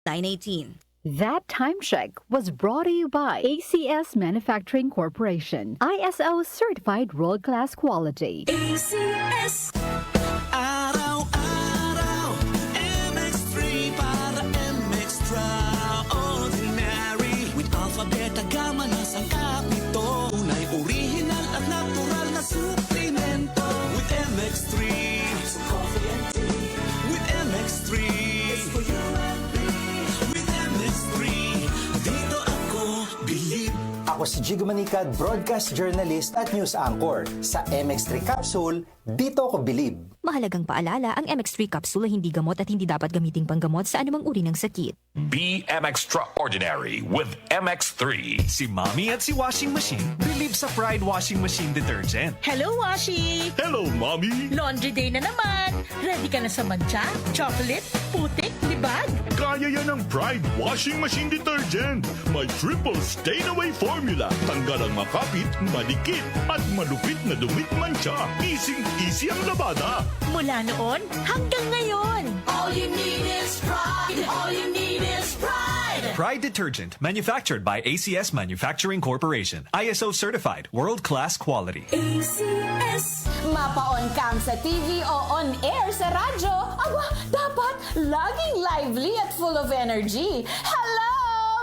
918. That time check was brought to you by ACS Manufacturing Corporation, ISO certified world-class quality. ACS. Araw-araw, MX3 para MX-Traordinary. With Alpha, Beta, Gamma na sangkap nito. Tunay, original at natural na suplemento. With MX3, it's coffee and tea. With MX3, it's for you and me. With MX3, dito ako believe. Ako si Jigo Manicad, broadcast journalist at news anchor. Sa MX3 Capsule, dito ako bilib. Mahalagang paalala, ang MX3 capsule ay hindi gamot at hindi dapat gamiting panggamot sa anumang uri ng sakit. Be Extraordinary with MX3. Si Mommy at si Washing Machine believe sa Pride Washing Machine Detergent. Hello, Washi! Hello, Mommy! Laundry day na naman! Ready ka na sa mancha, chocolate, putik, libag? Kaya yan ang Pride Washing Machine Detergent. May triple stain-away formula. Tanggal ang makapit, malikit, at malupit na dumit mancha. Easy ang labada. Mula noon hanggang ngayon. All you need is pride. All you need is pride. Pride Detergent, manufactured by ACS Manufacturing Corporation. ISO certified, world-class quality. ACS. Mapa-on cam sa TV o on air sa radyo, aba, dapat laging lively at full of energy. Hello,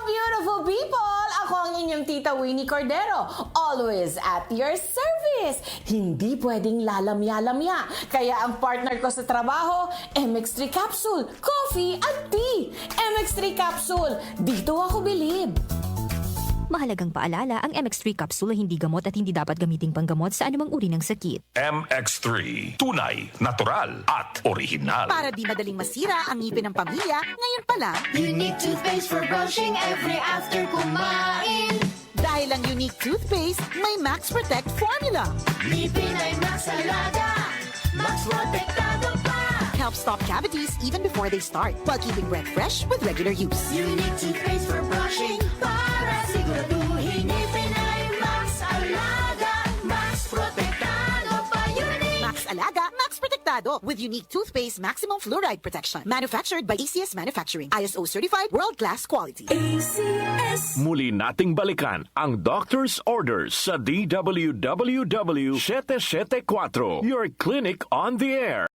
beautiful people! Ako ang inyong tita Winnie Cordero, always at your service. Hindi pwedeng lalamya-lamya. Kaya ang partner ko sa trabaho, MX3 Capsule, coffee at tea. MX3 Capsule, dito ako bilib. Mahalagang paalala, ang MX3 capsule ay hindi gamot at hindi dapat gamiting panggamot sa anumang uri ng sakit. MX3. Tunay, natural, at original. Para di madaling masira ang ngipin ng pamilya, ngayon pa lang, Unique toothpaste for brushing every after kumain. dahil ang unique toothpaste, may Max Protect formula. Ngipin ay Max Alaga, Max Protektado pa. Helps stop cavities even before they start, while keeping breath fresh with regular use. Unique toothpaste for brushing para siguraduhin ngipin ay Max Alaga, Max Protektado pa. Unique. Max Alaga, Max Protektado with unique toothpaste maximum fluoride protection. Manufactured by ACS Manufacturing. ISO certified world-class quality. ACS. Muli nating balikan ang doctor's orders sa DWWW 774, your clinic on the air.